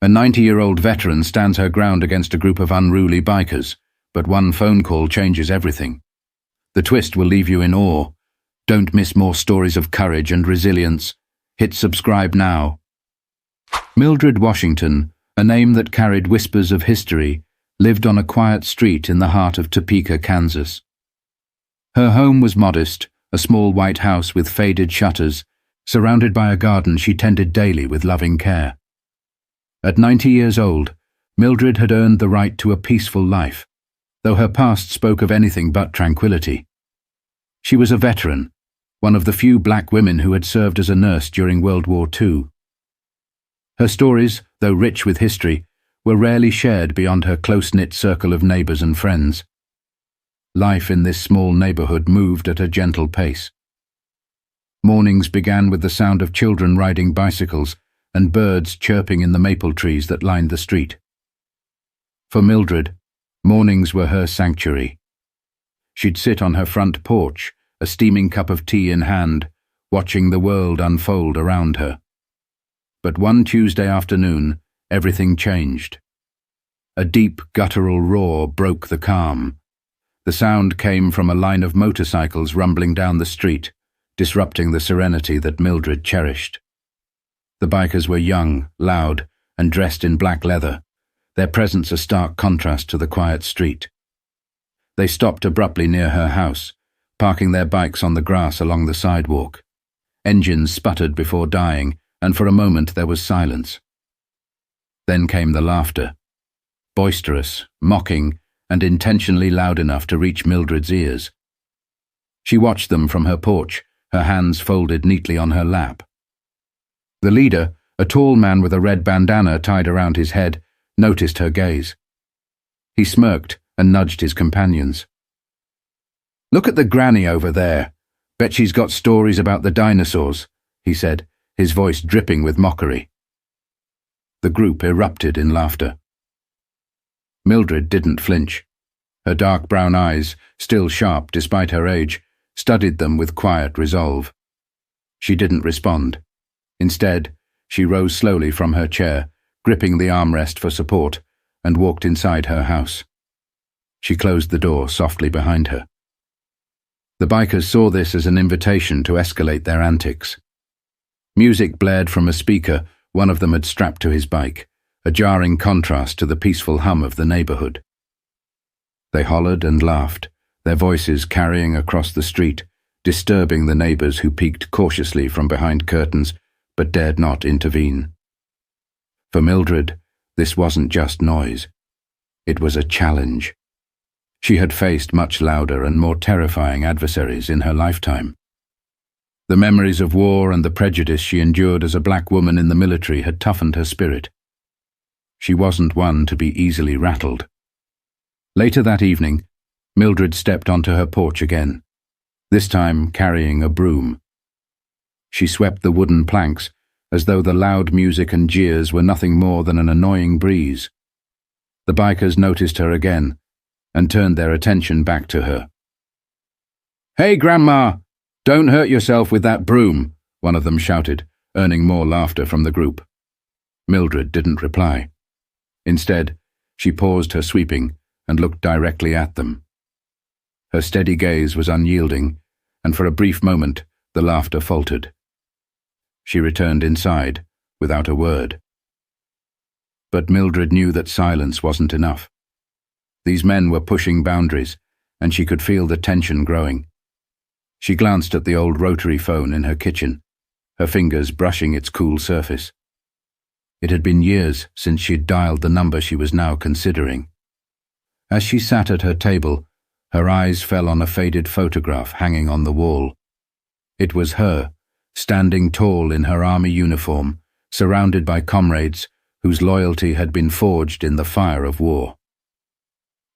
A 90-year-old veteran stands her ground against a group of unruly bikers, but one phone call changes everything. The twist will leave you in awe. Don't miss more stories of courage and resilience. Hit subscribe now. Mildred Washington, a name that carried whispers of history, lived on a quiet street in the heart of Topeka, Kansas. Her home was modest, a small white house with faded shutters, surrounded by a garden she tended daily with loving care. At 90 years old, Mildred had earned the right to a peaceful life, though her past spoke of anything but tranquility. She was a veteran, one of the few black women who had served as a nurse during World War II. Her stories, though rich with history, were rarely shared beyond her close-knit circle of neighbors and friends. Life in this small neighborhood moved at a gentle pace. Mornings began with the sound of children riding bicycles and birds chirping in the maple trees that lined the street. For Mildred, mornings were her sanctuary. She'd sit on her front porch, a steaming cup of tea in hand, watching the world unfold around her. But one Tuesday afternoon, everything changed. A deep, guttural roar broke the calm. The sound came from a line of motorcycles rumbling down the street, disrupting the serenity that Mildred cherished. The bikers were young, loud, and dressed in black leather, their presence a stark contrast to the quiet street. They stopped abruptly near her house, parking their bikes on the grass along the sidewalk. Engines sputtered before dying, and for a moment there was silence. Then came the laughter, boisterous, mocking, and intentionally loud enough to reach Mildred's ears. She watched them from her porch, her hands folded neatly on her lap. The leader, a tall man with a red bandana tied around his head, noticed her gaze. He smirked and nudged his companions. "Look at the granny over there. Bet she's got stories about the dinosaurs," he said, his voice dripping with mockery. The group erupted in laughter. Mildred didn't flinch. Her dark brown eyes, still sharp despite her age, studied them with quiet resolve. She didn't respond. Instead, she rose slowly from her chair, gripping the armrest for support, and walked inside her house. She closed the door softly behind her. The bikers saw this as an invitation to escalate their antics. Music blared from a speaker one of them had strapped to his bike, a jarring contrast to the peaceful hum of the neighborhood. They hollered and laughed, their voices carrying across the street, disturbing the neighbors who peeked cautiously from behind curtains but dared not intervene. For Mildred, this wasn't just noise. It was a challenge. She had faced much louder and more terrifying adversaries in her lifetime. The memories of war and the prejudice she endured as a black woman in the military had toughened her spirit. She wasn't one to be easily rattled. Later that evening, Mildred stepped onto her porch again, this time carrying a broom. She swept the wooden planks as though the loud music and jeers were nothing more than an annoying breeze. The bikers noticed her again and turned their attention back to her. "Hey, Grandma! Don't hurt yourself with that broom," one of them shouted, earning more laughter from the group. Mildred didn't reply. Instead, she paused her sweeping and looked directly at them. Her steady gaze was unyielding, and for a brief moment the laughter faltered. She returned inside, without a word. But Mildred knew that silence wasn't enough. These men were pushing boundaries, and she could feel the tension growing. She glanced at the old rotary phone in her kitchen, her fingers brushing its cool surface. It had been years since she'd dialed the number she was now considering. As she sat at her table, her eyes fell on a faded photograph hanging on the wall. It was her, standing tall in her army uniform, surrounded by comrades whose loyalty had been forged in the fire of war.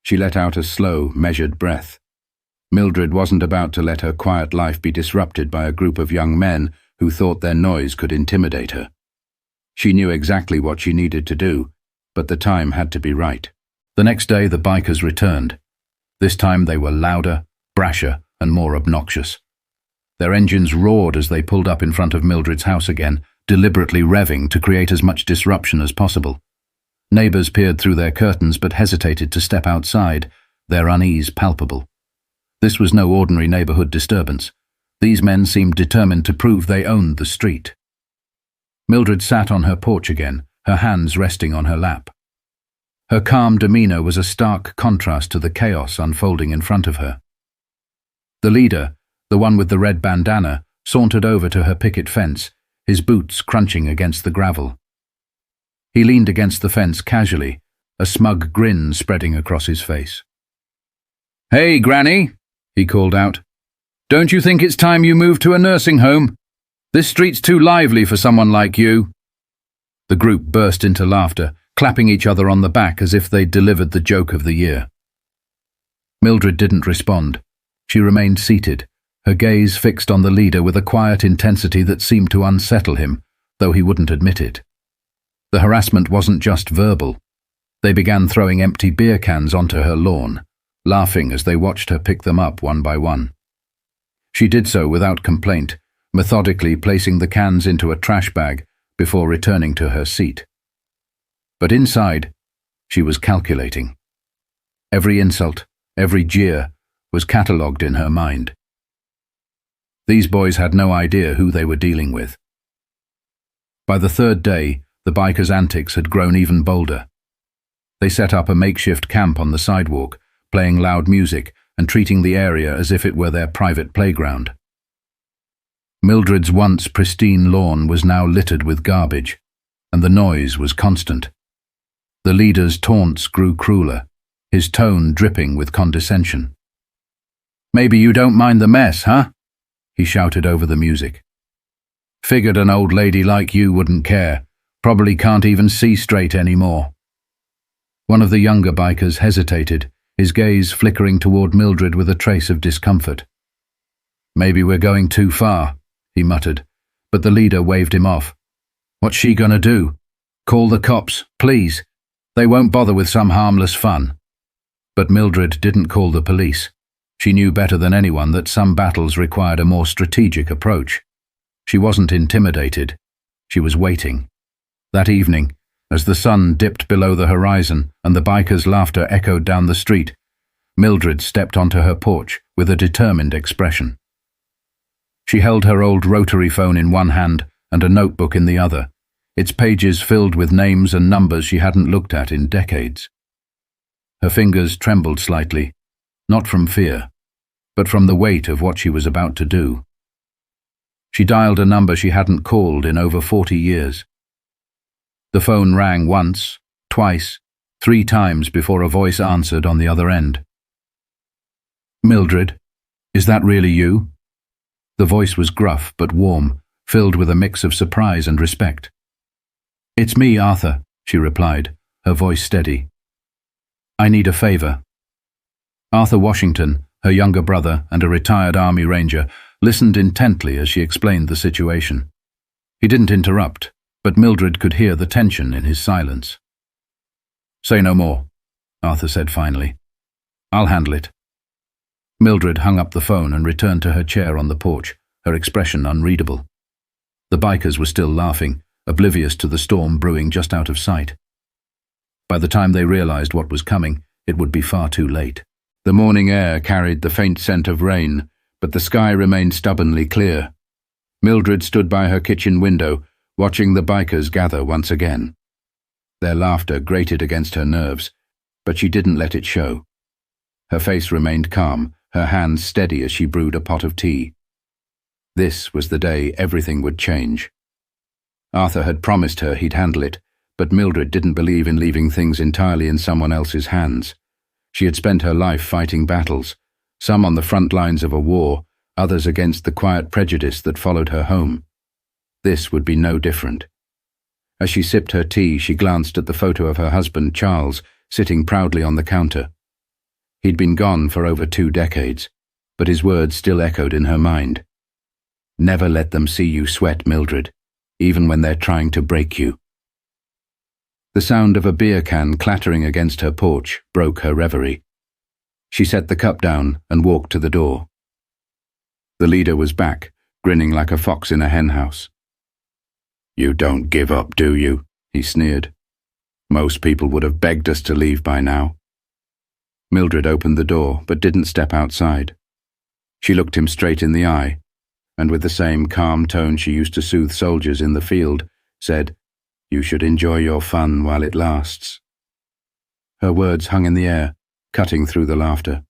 She let out a slow, measured breath. Mildred wasn't about to let her quiet life be disrupted by a group of young men who thought their noise could intimidate her. She knew exactly what she needed to do, but the time had to be right. The next day the bikers returned. This time they were louder, brasher, and more obnoxious. Their engines roared as they pulled up in front of Mildred's house again, deliberately revving to create as much disruption as possible. Neighbors peered through their curtains but hesitated to step outside, their unease palpable. This was no ordinary neighborhood disturbance. These men seemed determined to prove they owned the street. Mildred sat on her porch again, her hands resting on her lap. Her calm demeanor was a stark contrast to the chaos unfolding in front of her. The leader, the one with the red bandana, sauntered over to her picket fence, his boots crunching against the gravel. He leaned against the fence casually, a smug grin spreading across his face. "Hey, Granny," he called out. "Don't you think it's time you moved to a nursing home? This street's too lively for someone like you." The group burst into laughter, clapping each other on the back as if they'd delivered the joke of the year. Mildred didn't respond. She remained seated, her gaze fixed on the leader with a quiet intensity that seemed to unsettle him, though he wouldn't admit it. The harassment wasn't just verbal. They began throwing empty beer cans onto her lawn, laughing as they watched her pick them up one by one. She did so without complaint, methodically placing the cans into a trash bag before returning to her seat. But inside, she was calculating. Every insult, every jeer, was catalogued in her mind. These boys had no idea who they were dealing with. By the third day, the bikers' antics had grown even bolder. They set up a makeshift camp on the sidewalk, playing loud music and treating the area as if it were their private playground. Mildred's once pristine lawn was now littered with garbage, and the noise was constant. The leader's taunts grew crueler, his tone dripping with condescension. "Maybe you don't mind the mess, huh?" he shouted over the music. "Figured an old lady like you wouldn't care. Probably can't even see straight anymore." One of the younger bikers hesitated, his gaze flickering toward Mildred with a trace of discomfort. "Maybe we're going too far," he muttered, but the leader waved him off. "What's she gonna do? Call the cops, please. They won't bother with some harmless fun." But Mildred didn't call the police. She knew better than anyone that some battles required a more strategic approach. She wasn't intimidated. She was waiting. That evening, as the sun dipped below the horizon and the bikers' laughter echoed down the street, Mildred stepped onto her porch with a determined expression. She held her old rotary phone in one hand and a notebook in the other, its pages filled with names and numbers she hadn't looked at in decades. Her fingers trembled slightly, not from fear, but from the weight of what she was about to do. She dialed a number she hadn't called in over 40 years. The phone rang once, twice, 3 times before a voice answered on the other end. "Mildred, is that really you?" The voice was gruff but warm, filled with a mix of surprise and respect. "It's me, Arthur," she replied, her voice steady. "I need a favor." Arthur Washington, her younger brother and a retired Army Ranger, listened intently as she explained the situation. He didn't interrupt, but Mildred could hear the tension in his silence. "Say no more," Arthur said finally. "I'll handle it." Mildred hung up the phone and returned to her chair on the porch, her expression unreadable. The bikers were still laughing, oblivious to the storm brewing just out of sight. By the time they realized what was coming, it would be far too late. The morning air carried the faint scent of rain, but the sky remained stubbornly clear. Mildred stood by her kitchen window, watching the bikers gather once again. Their laughter grated against her nerves, but she didn't let it show. Her face remained calm, her hands steady as she brewed a pot of tea. This was the day everything would change. Arthur had promised her he'd handle it, but Mildred didn't believe in leaving things entirely in someone else's hands. She had spent her life fighting battles, some on the front lines of a war, others against the quiet prejudice that followed her home. This would be no different. As she sipped her tea, she glanced at the photo of her husband, Charles, sitting proudly on the counter. He'd been gone for over 2 decades, but his words still echoed in her mind. "Never let them see you sweat, Mildred, even when they're trying to break you." The sound of a beer can clattering against her porch broke her reverie. She set the cup down and walked to the door. The leader was back, grinning like a fox in a henhouse. "You don't give up, do you?" he sneered. Most people would have begged us to leave by now. Mildred opened the door, but didn't step outside. She looked him straight in the eye, and with the same calm tone she used to soothe soldiers in the field, said, "You should enjoy your fun while it lasts." Her words hung in the air, cutting through the laughter.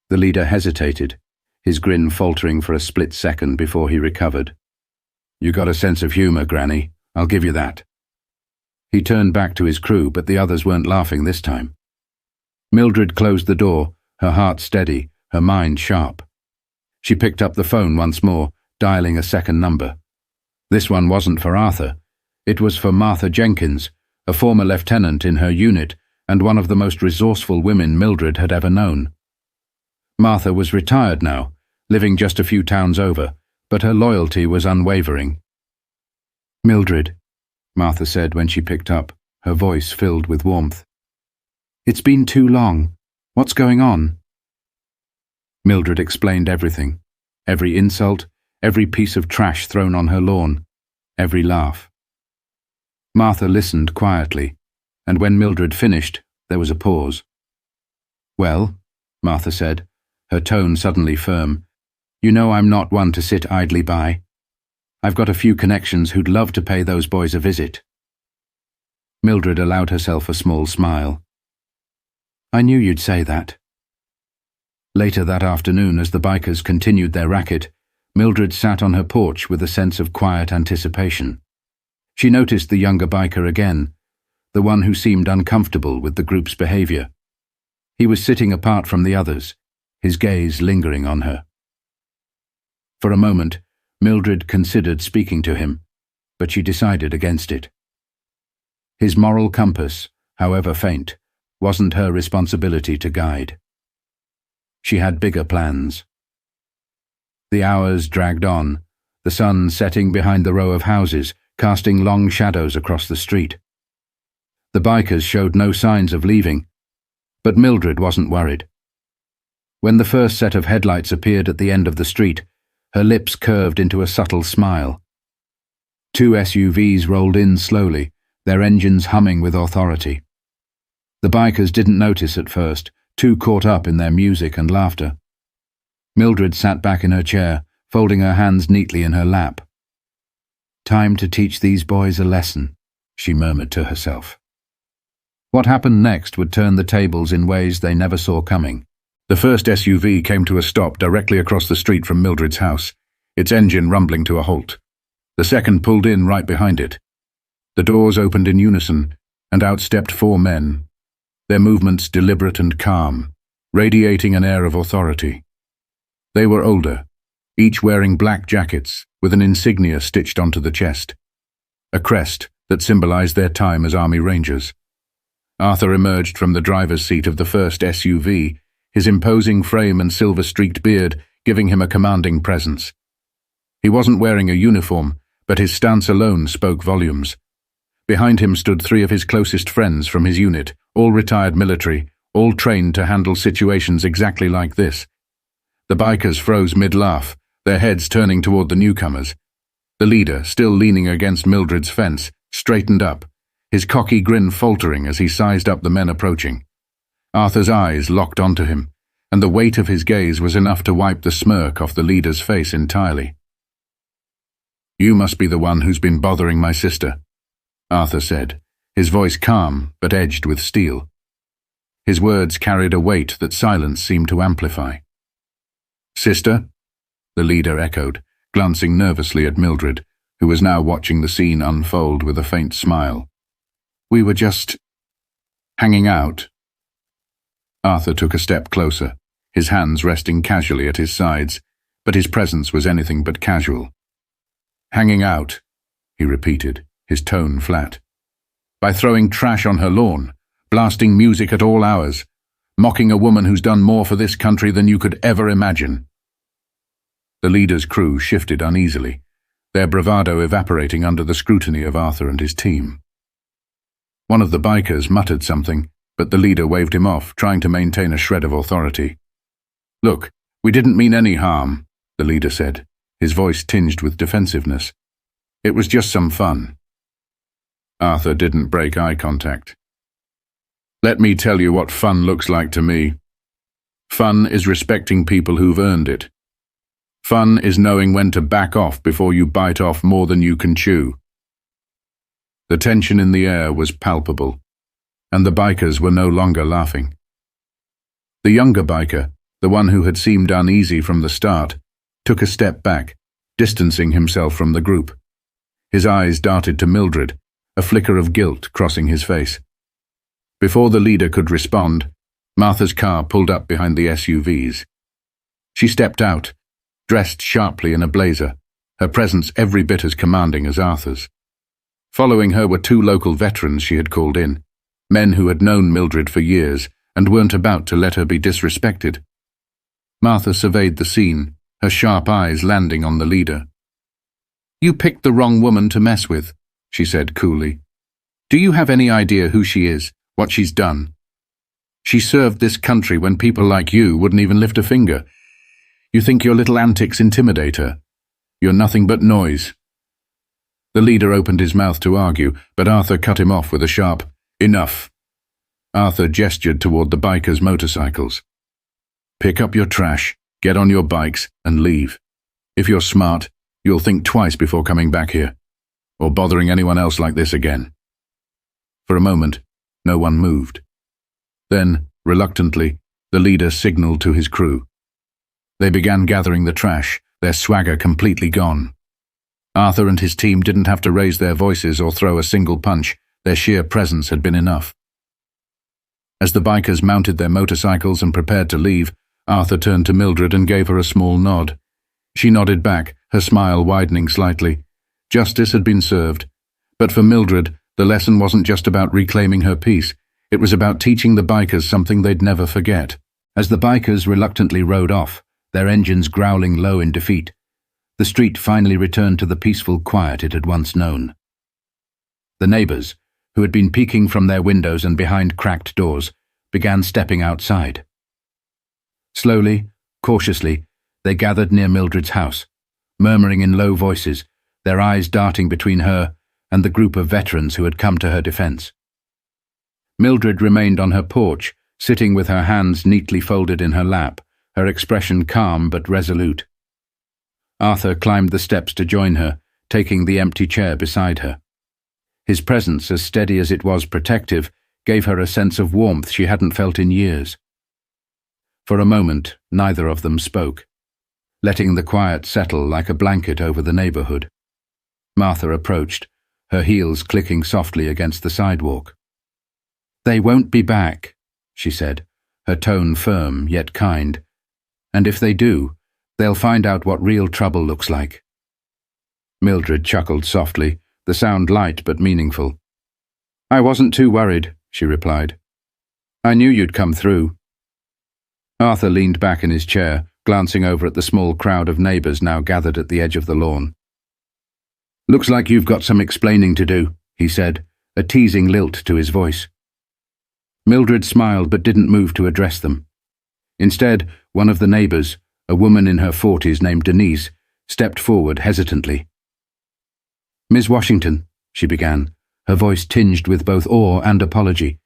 The leader hesitated, his grin faltering for a split second before he recovered. "You got a sense of humor, Granny. I'll give you that." He turned back to his crew, but the others weren't laughing this time. Mildred closed the door, her heart steady, her mind sharp. She picked up the phone once more, dialing a second number. This one wasn't for Arthur. It was for Martha Jenkins, a former lieutenant in her unit and one of the most resourceful women Mildred had ever known. Martha was retired now, living just a few towns over, but her loyalty was unwavering. "Mildred," Martha said when she picked up, her voice filled with warmth. "It's been too long. What's going on?" Mildred explained everything. Every insult, every piece of trash thrown on her lawn, every laugh. Martha listened quietly, and when Mildred finished, there was a pause. "Well," Martha said, her tone suddenly firm, "you know I'm not one to sit idly by. I've got a few connections who'd love to pay those boys a visit." Mildred allowed herself a small smile. "I knew you'd say that." Later that afternoon, as the bikers continued their racket, Mildred sat on her porch with a sense of quiet anticipation. She noticed the younger biker again, the one who seemed uncomfortable with the group's behavior. He was sitting apart from the others, his gaze lingering on her. For a moment, Mildred considered speaking to him, but she decided against it. His moral compass, however faint, wasn't her responsibility to guide. She had bigger plans. The hours dragged on, the sun setting behind the row of houses, casting long shadows across the street. The bikers showed no signs of leaving, but Mildred wasn't worried. When the first set of headlights appeared at the end of the street, her lips curved into a subtle smile. 2 SUVs rolled in slowly, their engines humming with authority. The bikers didn't notice at first, too caught up in their music and laughter. Mildred sat back in her chair, folding her hands neatly in her lap. "Time to teach these boys a lesson," she murmured to herself. What happened next would turn the tables in ways they never saw coming. The first SUV came to a stop directly across the street from Mildred's house, its engine rumbling to a halt. The second pulled in right behind it. The doors opened in unison, and out stepped 4 men, their movements deliberate and calm, radiating an air of authority. They were older, each wearing black jackets with an insignia stitched onto the chest, a crest that symbolized their time as Army Rangers. Arthur emerged from the driver's seat of the first SUV, his imposing frame and silver-streaked beard giving him a commanding presence. He wasn't wearing a uniform, but his stance alone spoke volumes. Behind him stood 3 of his closest friends from his unit, all retired military, all trained to handle situations exactly like this. The bikers froze mid-laugh, their heads turning toward the newcomers. The leader, still leaning against Mildred's fence, straightened up, his cocky grin faltering as he sized up the men approaching. Arthur's eyes locked onto him, and the weight of his gaze was enough to wipe the smirk off the leader's face entirely. "You must be the one who's been bothering my sister," Arthur said, his voice calm but edged with steel. His words carried a weight that silence seemed to amplify. "Sister?" the leader echoed, glancing nervously at Mildred, who was now watching the scene unfold with a faint smile. "We were just hanging out." Arthur took a step closer, his hands resting casually at his sides, but his presence was anything but casual. "Hanging out," he repeated, his tone flat. "By throwing trash on her lawn, blasting music at all hours, mocking a woman who's done more for this country than you could ever imagine." The leader's crew shifted uneasily, their bravado evaporating under the scrutiny of Arthur and his team. One of the bikers muttered something, but the leader waved him off, trying to maintain a shred of authority. "Look, we didn't mean any harm," the leader said, his voice tinged with defensiveness. "It was just some fun." Arthur didn't break eye contact. Let me tell you what fun looks like to me. Fun is respecting people who've earned it. Fun is knowing when to back off before you bite off more than you can chew. The tension in the air was palpable, and the bikers were no longer laughing. The younger biker, the one who had seemed uneasy from the start, took a step back, distancing himself from the group. His eyes darted to Mildred, a flicker of guilt crossing his face. Before the leader could respond, Martha's car pulled up behind the SUVs. She stepped out, dressed sharply in a blazer, her presence every bit as commanding as Arthur's. Following her were two local veterans she had called in, men who had known Mildred for years and weren't about to let her be disrespected. Martha surveyed the scene, her sharp eyes landing on the leader. "You picked the wrong woman to mess with," she said coolly. "Do you have any idea who she is, what she's done? She served this country when people like you wouldn't even lift a finger. You think your little antics intimidate her? You're nothing but noise." The leader opened his mouth to argue, but Arthur cut him off with a sharp, "Enough." Arthur gestured toward the bikers' motorcycles. "Pick up your trash, get on your bikes, and leave. If you're smart, you'll think twice before coming back here, or bothering anyone else like this again." For a moment, no one moved. Then, reluctantly, the leader signaled to his crew. They began gathering the trash, their swagger completely gone. Arthur and his team didn't have to raise their voices or throw a single punch. Their sheer presence had been enough. As the bikers mounted their motorcycles and prepared to leave, Arthur turned to Mildred and gave her a small nod. She nodded back, her smile widening slightly. Justice had been served. But for Mildred, the lesson wasn't just about reclaiming her peace. It was about teaching the bikers something they'd never forget. As the bikers reluctantly rode off, their engines growling low in defeat, the street finally returned to the peaceful quiet it had once known. The neighbors, who had been peeking from their windows and behind cracked doors, began stepping outside. Slowly, cautiously, they gathered near Mildred's house, murmuring in low voices, their eyes darting between her and the group of veterans who had come to her defense. Mildred remained on her porch, sitting with her hands neatly folded in her lap, her expression calm but resolute. Arthur climbed the steps to join her, taking the empty chair beside her. His presence, as steady as it was protective, gave her a sense of warmth she hadn't felt in years. For a moment, neither of them spoke, letting the quiet settle like a blanket over the neighborhood. Martha approached, her heels clicking softly against the sidewalk. "They won't be back," she said, her tone firm yet kind. "And if they do, they'll find out what real trouble looks like." Mildred chuckled softly, the sound light but meaningful. "I wasn't too worried," she replied. "I knew you'd come through." Arthur leaned back in his chair, glancing over at the small crowd of neighbors now gathered at the edge of the lawn. "Looks like you've got some explaining to do," he said, a teasing lilt to his voice. Mildred smiled but didn't move to address them. Instead, one of the neighbors, a woman in her 40s named Denise, stepped forward hesitantly. "Miss Washington," she began, her voice tinged with both awe and apology,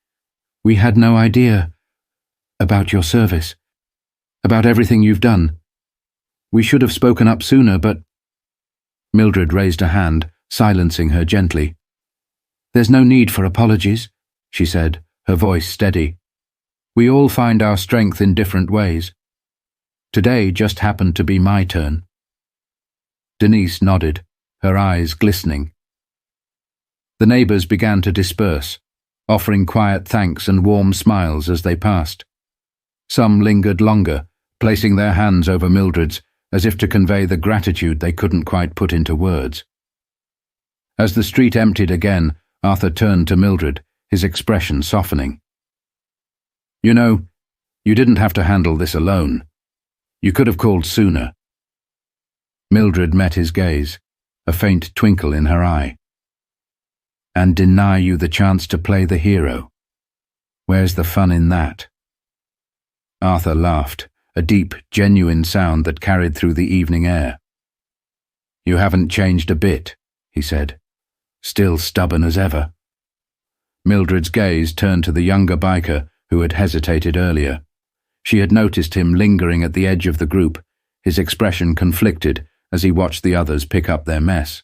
"we had no idea about your service, about everything you've done. We should have spoken up sooner, but—" Mildred raised a hand, silencing her gently. "There's no need for apologies," she said, her voice steady. "We all find our strength in different ways. Today just happened to be my turn." Denise nodded, her eyes glistening. The neighbors began to disperse, offering quiet thanks and warm smiles as they passed. Some lingered longer, placing their hands over Mildred's, as if to convey the gratitude they couldn't quite put into words. As the street emptied again, Arthur turned to Mildred, his expression softening. "You know, you didn't have to handle this alone. You could have called sooner." Mildred met his gaze, a faint twinkle in her eye. "And deny you the chance to play the hero? Where's the fun in that?" Arthur laughed, a deep, genuine sound that carried through the evening air. "You haven't changed a bit," he said. "Still stubborn as ever." Mildred's gaze turned to the younger biker who had hesitated earlier. She had noticed him lingering at the edge of the group, his expression conflicted as he watched the others pick up their mess.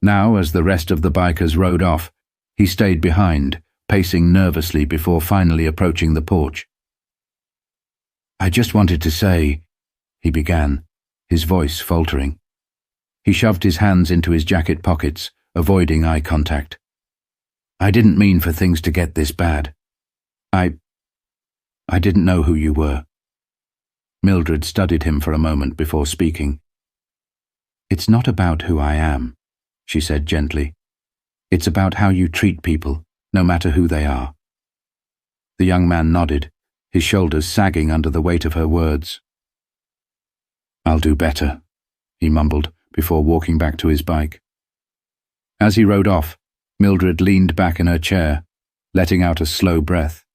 Now, as the rest of the bikers rode off, he stayed behind, pacing nervously before finally approaching the porch. "I just wanted to say," he began, his voice faltering. He shoved his hands into his jacket pockets, avoiding eye contact. "I didn't mean for things to get this bad. I didn't know who you were." Mildred studied him for a moment before speaking. "It's not about who I am," she said gently. "It's about how you treat people, no matter who they are." The young man nodded, his shoulders sagging under the weight of her words. "I'll do better," he mumbled before walking back to his bike. As he rode off, Mildred leaned back in her chair, letting out a slow breath.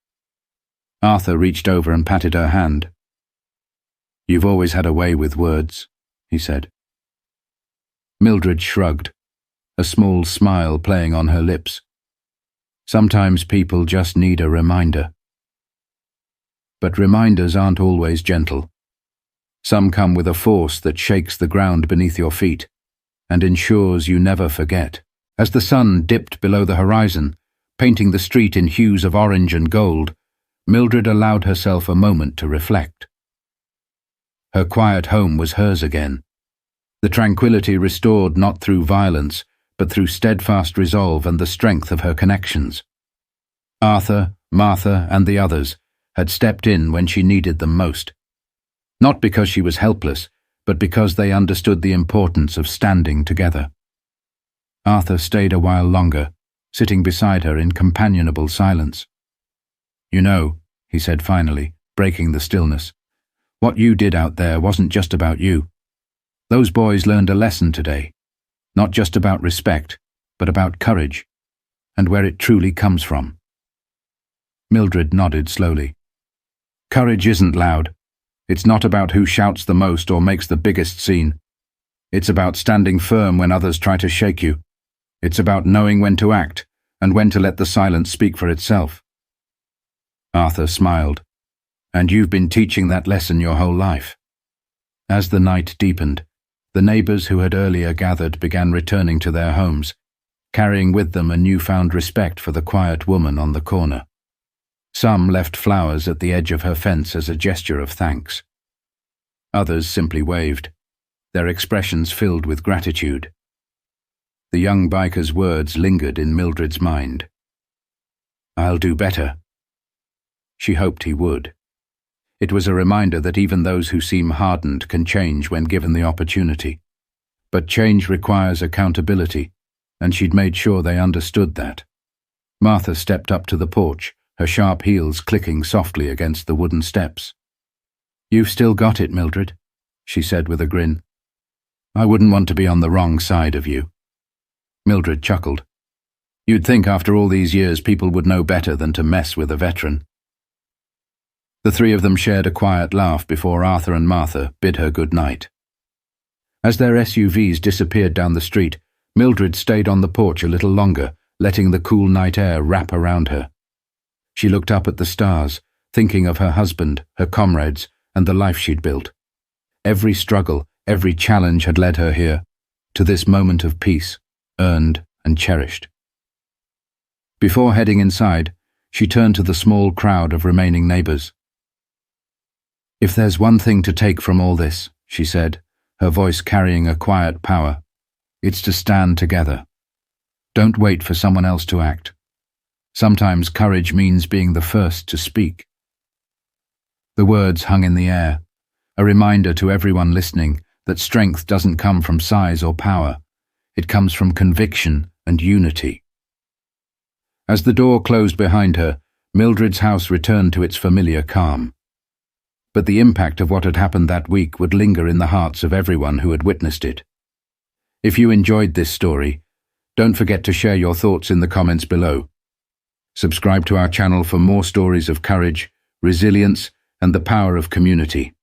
Arthur reached over and patted her hand. "You've always had a way with words," he said. Mildred shrugged, a small smile playing on her lips. Sometimes people just need a reminder. But reminders aren't always gentle. Some come with a force that shakes the ground beneath your feet and ensures you never forget. As the sun dipped below the horizon, painting the street in hues of orange and gold, Mildred allowed herself a moment to reflect. Her quiet home was hers again, the tranquility restored not through violence, but through steadfast resolve and the strength of her connections. Arthur, Martha, and the others had stepped in when she needed them most. Not because she was helpless, but because they understood the importance of standing together. Arthur stayed a while longer, sitting beside her in companionable silence. "You know," he said finally, breaking the stillness, "what you did out there wasn't just about you. Those boys learned a lesson today, not just about respect, but about courage, and where it truly comes from." Mildred nodded slowly. "Courage isn't loud. It's not about who shouts the most or makes the biggest scene. It's about standing firm when others try to shake you. It's about knowing when to act and when to let the silence speak for itself." Arthur smiled. "And you've been teaching that lesson your whole life." As the night deepened, the neighbors who had earlier gathered began returning to their homes, carrying with them a newfound respect for the quiet woman on the corner. Some left flowers at the edge of her fence as a gesture of thanks. Others simply waved, their expressions filled with gratitude. The young biker's words lingered in Mildred's mind. "I'll do better." She hoped he would. It was a reminder that even those who seem hardened can change when given the opportunity. But change requires accountability, and she'd made sure they understood that. Martha stepped up to the porch, her sharp heels clicking softly against the wooden steps. "You've still got it, Mildred," she said with a grin. "I wouldn't want to be on the wrong side of you." Mildred chuckled. "You'd think after all these years people would know better than to mess with a veteran." The three of them shared a quiet laugh before Arthur and Martha bid her good night. As their SUVs disappeared down the street, Mildred stayed on the porch a little longer, letting the cool night air wrap around her. She looked up at the stars, thinking of her husband, her comrades, and the life she'd built. Every struggle, every challenge had led her here, to this moment of peace, earned and cherished. Before heading inside, she turned to the small crowd of remaining neighbors. "If there's one thing to take from all this," she said, her voice carrying a quiet power, "it's to stand together. Don't wait for someone else to act. Sometimes courage means being the first to speak." The words hung in the air, a reminder to everyone listening that strength doesn't come from size or power. It comes from conviction and unity. As the door closed behind her, Mildred's house returned to its familiar calm. But the impact of what had happened that week would linger in the hearts of everyone who had witnessed it. If you enjoyed this story, don't forget to share your thoughts in the comments below. Subscribe to our channel for more stories of courage, resilience, and the power of community.